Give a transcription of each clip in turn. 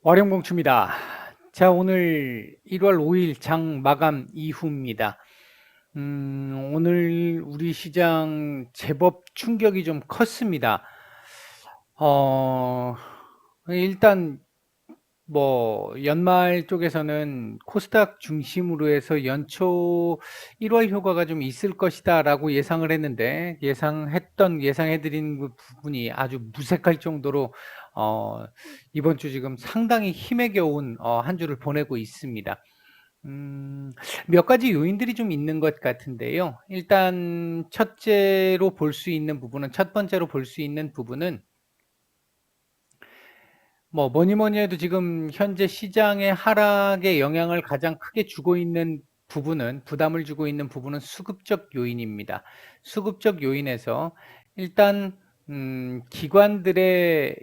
월영공추입니다. 자, 오늘 1월 5일 장 마감 이후입니다. 오늘 우리 시장 제법 충격이 좀 컸습니다. 일단 연말 쪽에서는 코스닥 중심으로 해서 연초 1월 효과가 좀 있을 것이다라고 예상을 했는데 예상해드린 그 부분이 아주 무색할 정도로 어, 이번 주 지금 상당히 힘에 겨운 한 주를 보내고 있습니다. 몇 가지 요인들이 좀 있는 것 같은데요. 일단 첫 번째로 볼 수 있는 부분은 뭐니 해도 지금 현재 시장의 하락에 영향을 가장 크게 부담을 주고 있는 부분은 수급적 요인입니다. 수급적 요인에서 일단 기관들의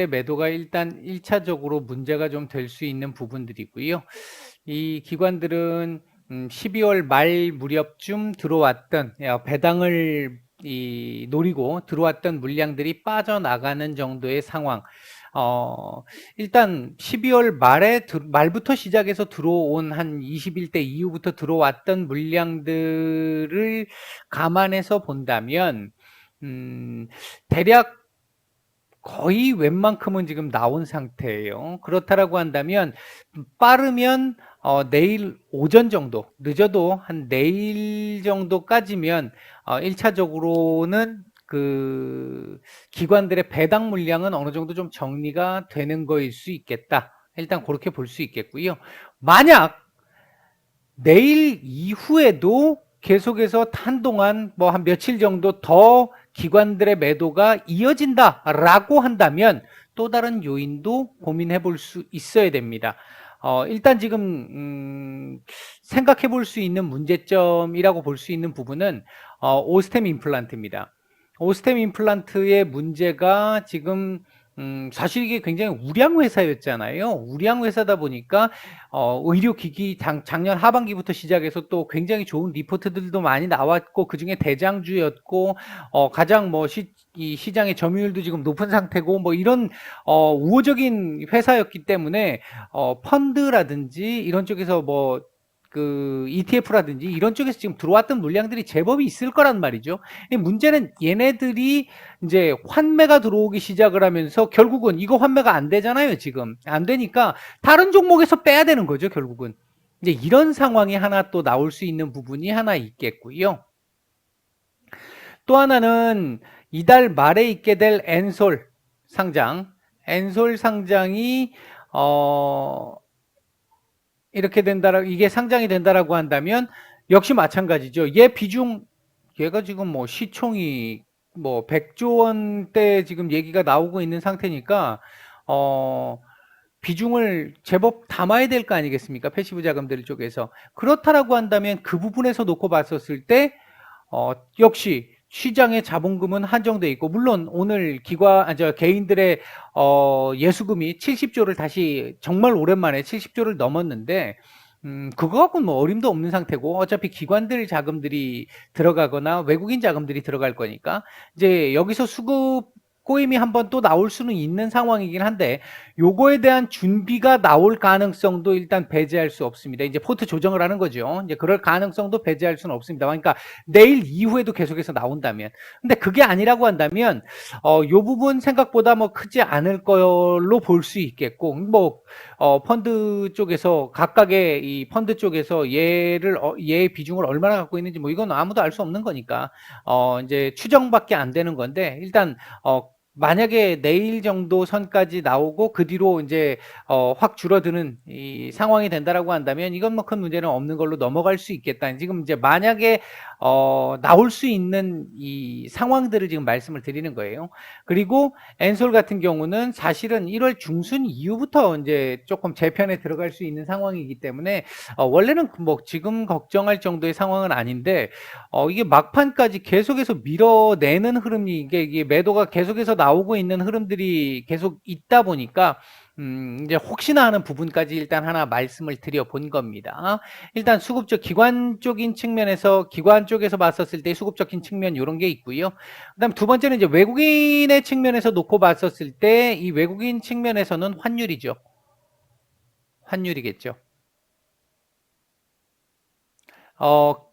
매도가 일단 1차적으로 문제가 좀 될 수 있는 부분들이고요. 이 기관들은 12월 말 무렵쯤 들어왔던 배당을 노리고 들어왔던 물량들이 빠져나가는 정도의 상황. 일단 12월 말부터 시작해서 들어온 한 21대 이후부터 들어왔던 물량들을 감안해서 본다면, 대략 거의 웬만큼은 지금 나온 상태예요. 그렇다라고 한다면 빠르면 내일 오전 정도, 늦어도 한 내일 정도까지면 1차적으로는 그 기관들의 배당 물량은 어느 정도 좀 정리가 되는 거일 수 있겠다. 일단 그렇게 볼 수 있겠고요. 만약 내일 이후에도 계속해서 한동안 한 며칠 정도 더 기관들의 매도가 이어진다라고 한다면 또 다른 요인도 고민해 볼 수 있어야 됩니다. 일단 지금 생각해 볼 수 있는 문제점이라고 볼 수 있는 부분은 오스템 임플란트입니다. 오스템 임플란트의 문제가 지금 사실 이게 굉장히 우량 회사였잖아요. 우량 회사다 보니까 의료기기 작년 하반기부터 시작해서 또 굉장히 좋은 리포트들도 많이 나왔고 그중에 대장주였고 가장 이 시장의 점유율도 지금 높은 상태고 이런 우호적인 회사였기 때문에 펀드라든지 이런 쪽에서 그 ETF라든지 이런 쪽에서 지금 들어왔던 물량들이 제법이 있을 거란 말이죠. 문제는 얘네들이 이제 환매가 들어오기 시작을 하면서 결국은 이거 환매가 안 되잖아요. 지금 안 되니까 다른 종목에서 빼야 되는 거죠. 결국은 이제 이런 상황이 하나 또 나올 수 있는 부분이 하나 있겠고요. 또 하나는 이달 말에 있게 될 엔솔 상장이 이렇게 이게 상장이 된다라고 한다면 역시 마찬가지죠. 얘가 지금 시총이 100조 원대 지금 얘기가 나오고 있는 상태니까 비중을 제법 담아야 될 거 아니겠습니까? 패시브 자금들 쪽에서. 그렇다라고 한다면 그 부분에서 놓고 봤었을 때 역시 시장의 자본금은 한정돼 있고 물론 오늘 개인들의 예수금이 70조를 다시 정말 오랜만에 70조를 넘었는데 그거 갖고는 어림도 없는 상태고 어차피 기관들 자금들이 들어가거나 외국인 자금들이 들어갈 거니까 이제 여기서 수급 꼬임이 한번 또 나올 수는 있는 상황이긴 한데 요거에 대한 준비가 나올 가능성도 일단 배제할 수 없습니다. 이제 포트 조정을 하는 거죠. 이제 그럴 가능성도 배제할 수는 없습니다. 그러니까 내일 이후에도 계속해서 나온다면. 근데 그게 아니라고 한다면 요 부분 생각보다 크지 않을 걸로 볼 수 있겠고 펀드 쪽에서 각각의 이 펀드 쪽에서 얘의 비중을 얼마나 갖고 있는지 이건 아무도 알 수 없는 거니까 이제 추정밖에 안 되는 건데 일단 만약에 내일 정도 선까지 나오고 그 뒤로 이제 확 줄어드는 이 상황이 된다라고 한다면 이건 큰 문제는 없는 걸로 넘어갈 수 있겠다. 지금 이제 만약에 나올 수 있는 이 상황들을 지금 말씀을 드리는 거예요. 그리고 엔솔 같은 경우는 사실은 1월 중순 이후부터 이제 조금 재편에 들어갈 수 있는 상황이기 때문에 원래는 지금 걱정할 정도의 상황은 아닌데 이게 막판까지 계속해서 밀어내는 흐름이 이게 매도가 계속해서 나오고 있는 흐름들이 계속 있다 보니까 이제 혹시나 하는 부분까지 일단 하나 말씀을 드려 본 겁니다. 일단 수급적 기관 쪽에서 봤었을 때 수급적인 측면 요런 게 있고요. 그다음 두 번째는 이제 외국인의 측면에서 놓고 봤었을 때 이 외국인 측면에서는 환율이죠. 환율이겠죠.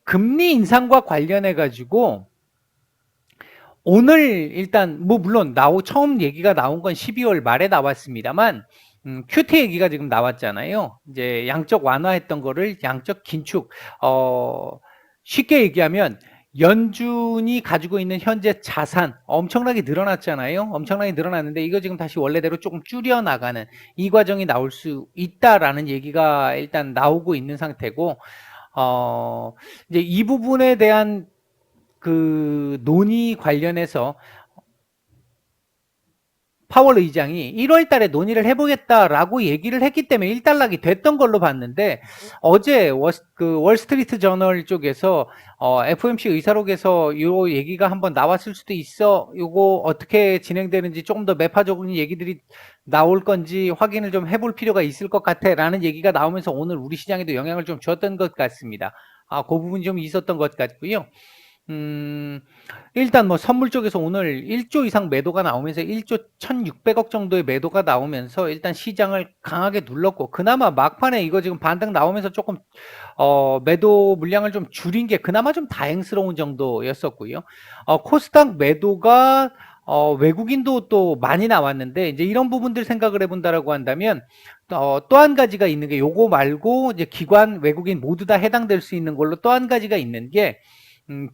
금리 인상과 관련해 가지고 오늘 일단 뭐 물론 처음 얘기가 나온 건 12월 말에 나왔습니다만 QT 얘기가 지금 나왔잖아요. 이제 양적 완화했던 거를 양적 긴축. 쉽게 얘기하면 연준이 가지고 있는 현재 자산 엄청나게 늘어났잖아요. 엄청나게 늘어났는데 이거 지금 다시 원래대로 조금 줄여 나가는 이 과정이 나올 수 있다라는 얘기가 일단 나오고 있는 상태고, 이제 이 부분에 대한 그 논의 관련해서 파월 의장이 1월 달에 논의를 해보겠다라고 얘기를 했기 때문에 일단락이 됐던 걸로 봤는데, 어제 월스트리트 저널 쪽에서 FOMC 의사록에서 요 얘기가 한번 나왔을 수도 있어. 요거 어떻게 진행되는지 조금 더 매파적인 얘기들이 나올 건지 확인을 좀 해볼 필요가 있을 것 같아 라는 얘기가 나오면서 오늘 우리 시장에도 영향을 좀 줬던 것 같습니다. 그 부분이 좀 있었던 것 같고요. 일단 뭐 선물 쪽에서 오늘 1조 이상 매도가 나오면서 1조 1,600억 정도의 매도가 나오면서 일단 시장을 강하게 눌렀고, 그나마 막판에 이거 지금 반등 나오면서 조금 매도 물량을 좀 줄인 게 그나마 좀 다행스러운 정도였었고요. 코스닥 매도가 외국인도 또 많이 나왔는데, 이제 이런 부분들 생각을 해본다라고 한다면 또 한 가지가 있는 게, 요거 말고 이제 기관 외국인 모두 다 해당될 수 있는 걸로 또 한 가지가 있는 게,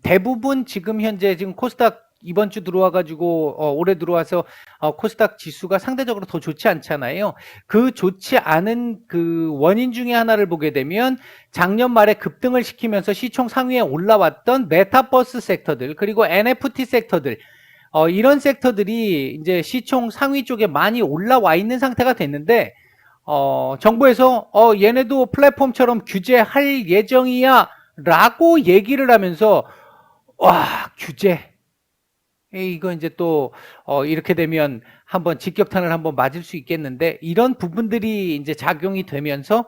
대부분 지금 현재 지금 코스닥 이번 주 들어와가지고 올해 들어와서 코스닥 지수가 상대적으로 더 좋지 않잖아요. 그 좋지 않은 그 원인 중에 하나를 보게 되면 작년 말에 급등을 시키면서 시총 상위에 올라왔던 메타버스 섹터들, 그리고 NFT 섹터들, 이런 섹터들이 이제 시총 상위 쪽에 많이 올라와 있는 상태가 됐는데, 정부에서 얘네도 플랫폼처럼 규제할 예정이야 라고 얘기를 하면서, 와, 규제. 이거 이제 또 이렇게 되면 한번 직격탄을 한번 맞을 수 있겠는데, 이런 부분들이 이제 작용이 되면서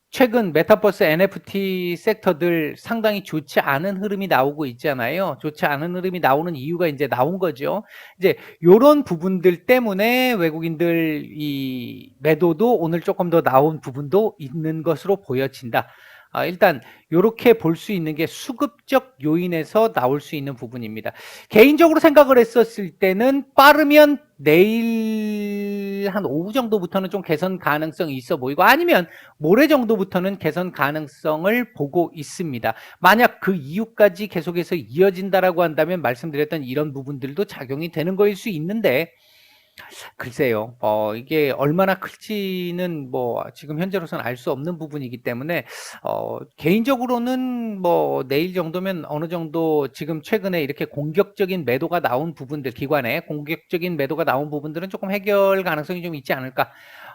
최근 메타버스 NFT 섹터들 상당히 좋지 않은 흐름이 나오고 있잖아요. 좋지 않은 흐름이 나오는 이유가 이제 나온 거죠. 이제 요런 부분들 때문에 외국인들 이 매도도 오늘 조금 더 나온 부분도 있는 것으로 보여진다. 일단 요렇게 볼 수 있는 게 수급적 요인에서 나올 수 있는 부분입니다. 개인적으로 생각을 했었을 때는 빠르면 내일 한 오후 정도부터는 좀 개선 가능성이 있어 보이고, 아니면 모레 정도부터는 개선 가능성을 보고 있습니다. 만약 그 이후까지 계속해서 이어진다라고 한다면 말씀드렸던 이런 부분들도 작용이 되는 거일 수 있는데, 글쎄요. 이게 얼마나 클지는 뭐 지금 현재로서는 알 수 없는 부분이기 때문에 개인적으로는 뭐 내일 정도면 어느 정도 지금 최근에 이렇게 공격적인 매도가 나온 부분들, 기관에 공격적인 매도가 나온 부분들은 조금 해결 가능성이 좀 있지 않을까.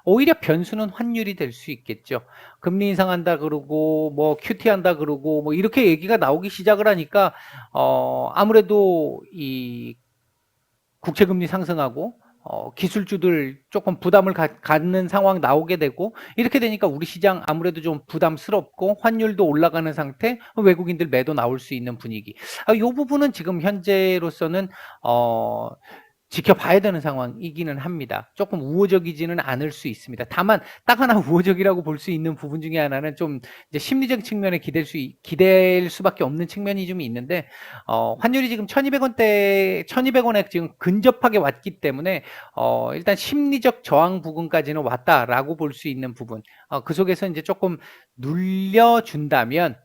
오히려 변수는 환율이 될 수 있겠죠. 금리 인상한다 그러고 뭐 QT 한다 그러고 뭐 이렇게 얘기가 나오기 시작을 하니까 아무래도 이 국채금리 상승하고 기술주들 조금 부담을 갖는 상황 나오게 되고, 이렇게 되니까 우리 시장 아무래도 좀 부담스럽고 환율도 올라가는 상태, 외국인들 매도 나올 수 있는 분위기. 이 부분은 지금 현재로서는 지켜봐야 되는 상황이기는 합니다. 조금 우호적이지는 않을 수 있습니다. 다만 딱 하나 우호적이라고 볼 수 있는 부분 중에 하나는 좀 이제 심리적 측면에 기댈 수밖에 없는 측면이 좀 있는데, 환율이 지금 1,200원에 지금 근접하게 왔기 때문에 일단 심리적 저항 부분까지는 왔다라고 볼 수 있는 부분. 그 속에서 이제 조금 눌려준다면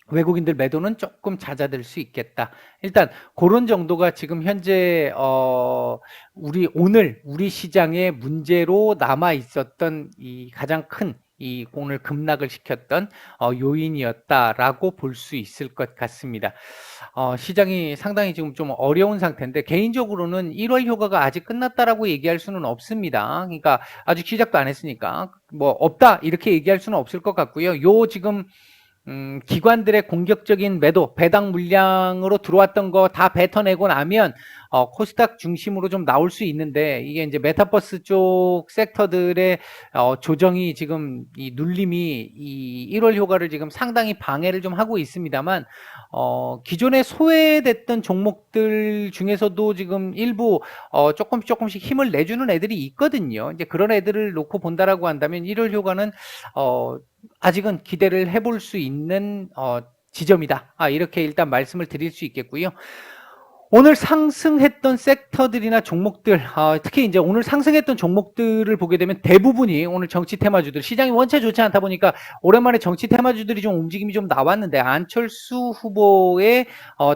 외국인들 매도는 조금 잦아들 수 있겠다. 일단 그런 정도가 지금 현재 우리 시장의 문제로 남아 있었던 이 가장 큰 이 오늘 급락을 시켰던 요인이었다라고 볼 수 있을 것 같습니다. 시장이 상당히 지금 좀 어려운 상태인데, 개인적으로는 1월 효과가 아직 끝났다라고 얘기할 수는 없습니다. 그러니까 아직 시작도 안 했으니까 뭐 없다 이렇게 얘기할 수는 없을 것 같고요. 요 지금 기관들의 공격적인 매도, 배당 물량으로 들어왔던 거 다 뱉어내고 나면 코스닥 중심으로 좀 나올 수 있는데 이게 이제 메타버스 쪽 섹터들의 조정이 지금 이 눌림이 이 1월 효과를 지금 상당히 방해를 좀 하고 있습니다만 기존에 소외됐던 종목들 중에서도 지금 일부 조금씩 힘을 내주는 애들이 있거든요. 이제 그런 애들을 놓고 본다라고 한다면 1월 효과는 아직은 기대를 해볼 수 있는 지점이다. 이렇게 일단 말씀을 드릴 수 있겠고요. 오늘 상승했던 섹터들이나 종목들, 특히 이제 오늘 상승했던 종목들을 보게 되면 대부분이 오늘 정치 테마주들, 시장이 원체 좋지 않다 보니까 오랜만에 정치 테마주들이 좀 움직임이 좀 나왔는데 안철수 후보의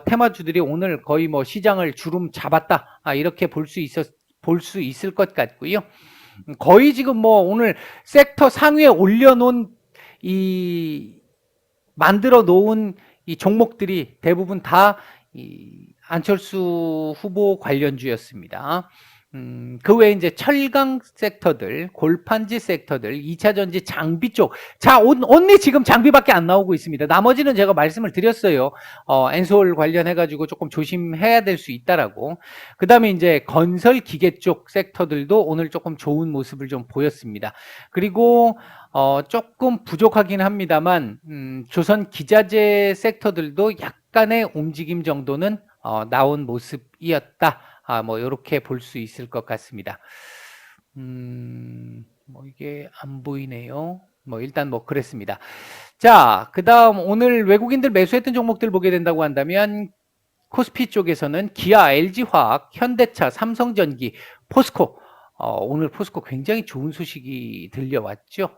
테마주들이 오늘 거의 뭐 시장을 주름 잡았다. 이렇게 볼 수 있을 것 같고요. 거의 지금 뭐 오늘 섹터 상위에 올려놓은 만들어 놓은 이 종목들이 대부분 다 안철수 후보 관련주였습니다. 그 외에 이제 철강 섹터들, 골판지 섹터들, 2차 전지 장비 쪽. 자, 언니 지금 장비밖에 안 나오고 있습니다. 나머지는 제가 말씀을 드렸어요. 엔솔 관련해가지고 조금 조심해야 될 수 있다라고. 그 다음에 이제 건설 기계 쪽 섹터들도 오늘 조금 좋은 모습을 좀 보였습니다. 그리고 조금 부족하긴 합니다만, 조선 기자재 섹터들도 약간의 움직임 정도는 나온 모습이었다. 뭐 이렇게 볼 수 있을 것 같습니다. 뭐 이게 안 보이네요. 뭐 일단 뭐 그랬습니다. 자, 그다음 오늘 외국인들 매수했던 종목들 보게 된다고 한다면 코스피 쪽에서는 기아, LG화학, 현대차, 삼성전기, 포스코. 오늘 포스코 굉장히 좋은 소식이 들려왔죠.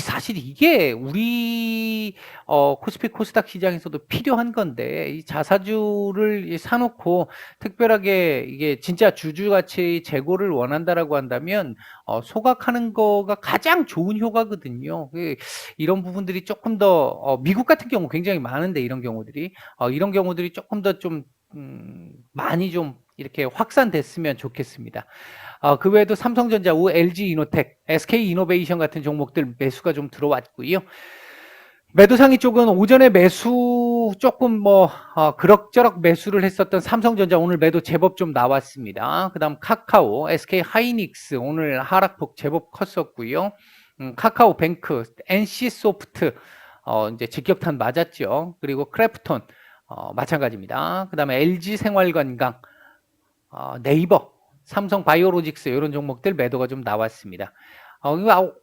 사실 이게 우리 코스피 코스닥 시장에서도 필요한 건데 이 자사주를 사놓고 특별하게 이게 진짜 주주가치 재고를 원한다라고 한다면 소각하는 거가 가장 좋은 효과거든요. 이런 부분들이 조금 더 미국 같은 경우 굉장히 많은데 이런 경우들이 조금 더 좀 많이 좀 이렇게 확산됐으면 좋겠습니다. 그 외에도 삼성전자, LG이노텍, SK이노베이션 같은 종목들 매수가 좀 들어왔고요. 매도상위 쪽은 오전에 매수 조금 뭐 그럭저럭 매수를 했었던 삼성전자 오늘 매도 제법 좀 나왔습니다. 그 다음 카카오, SK하이닉스 오늘 하락폭 제법 컸었고요. 카카오뱅크, NC소프트 이제 직격탄 맞았죠. 그리고 크래프톤 마찬가지입니다. 그 다음에 LG생활건강, 네이버, 삼성바이오로직스 이런 종목들 매도가 좀 나왔습니다.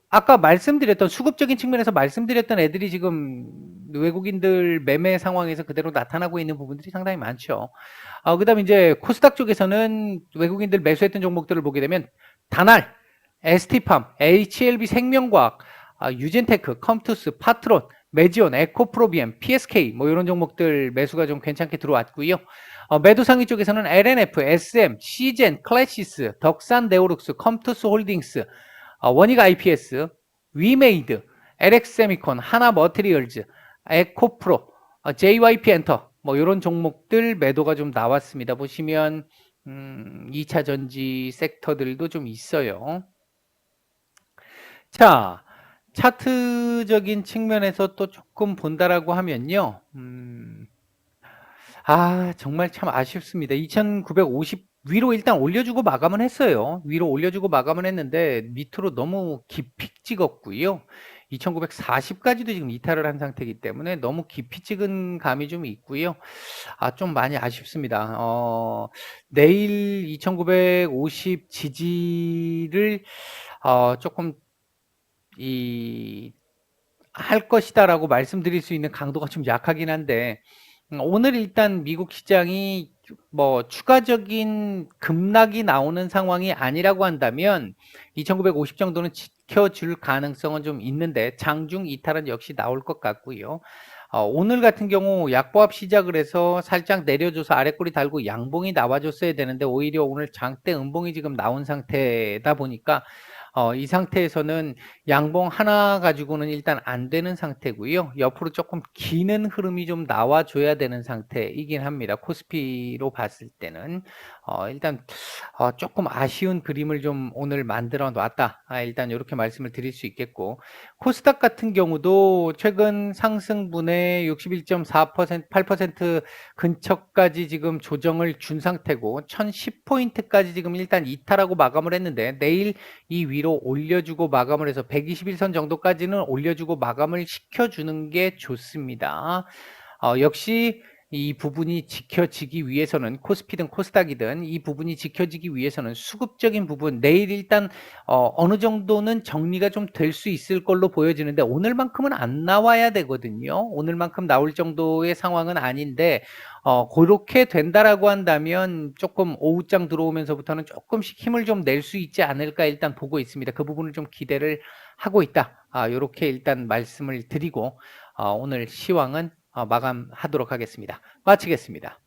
아까 말씀드렸던 수급적인 측면에서 말씀드렸던 애들이 지금 외국인들 매매 상황에서 그대로 나타나고 있는 부분들이 상당히 많죠. 그 다음에 이제 코스닥 쪽에서는 외국인들 매수했던 종목들을 보게 되면 다날, ST팜, HLB 생명과학, 유진테크, 컴투스, 파트론, 메지온, 에코프로비엠, PSK 뭐 이런 종목들 매수가 좀 괜찮게 들어왔고요. 매도 상위 쪽에서는 LNF, SM, 시젠, 클래시스, 덕산 네오룩스, 컴투스 홀딩스, 원익 IPS, 위메이드, LX세미콘, 하나머티리얼즈, 에코프로, JYP 엔터 뭐 이런 종목들 매도가 좀 나왔습니다. 보시면 2차 전지 섹터들도 좀 있어요. 자, 차트적인 측면에서 또 조금 본다라고 하면요. 정말 참 아쉽습니다. 2950 위로 일단 올려주고 마감은 했어요. 위로 올려주고 마감은 했는데 밑으로 너무 깊이 찍었고요. 2940까지도 지금 이탈을 한 상태이기 때문에 너무 깊이 찍은 감이 좀 있고요. 좀 많이 아쉽습니다. 내일 2950 지지를 조금 할 것이다라고 말씀드릴 수 있는 강도가 좀 약하긴 한데 오늘 일단 미국 시장이 뭐 추가적인 급락이 나오는 상황이 아니라고 한다면 2950 정도는 지켜줄 가능성은 좀 있는데 장중 이탈은 역시 나올 것 같고요. 오늘 같은 경우 약보합 시작을 해서 살짝 내려줘서 아래꼬리 달고 양봉이 나와줬어야 되는데 오히려 오늘 장대 음봉이 지금 나온 상태다 보니까 이 상태에서는 양봉 하나 가지고는 일단 안 되는 상태고요. 옆으로 조금 기는 흐름이 좀 나와줘야 되는 상태이긴 합니다. 코스피로 봤을 때는 일단 조금 아쉬운 그림을 좀 오늘 만들어 놨다. 일단 이렇게 말씀을 드릴 수 있겠고, 코스닥 같은 경우도 최근 상승분의 61.4%, 8% 근처까지 지금 조정을 준 상태고 1010포인트까지 지금 일단 이탈하고 마감을 했는데, 내일 이 위로 올려주고 마감을 해서 121선 정도까지는 올려주고 마감을 시켜주는 게 좋습니다. 역시 이 부분이 지켜지기 위해서는, 코스피든 코스닥이든 이 부분이 지켜지기 위해서는 수급적인 부분, 내일 일단 어느 정도는 정리가 좀 될 수 있을 걸로 보여지는데, 오늘만큼은 안 나와야 되거든요. 오늘만큼 나올 정도의 상황은 아닌데, 그렇게 된다라고 한다면 조금 오후장 들어오면서부터는 조금씩 힘을 좀 낼 수 있지 않을까 일단 보고 있습니다. 그 부분을 좀 기대를 하고 있다. 요렇게 일단 말씀을 드리고 오늘 시황은 마감하도록 하겠습니다. 마치겠습니다.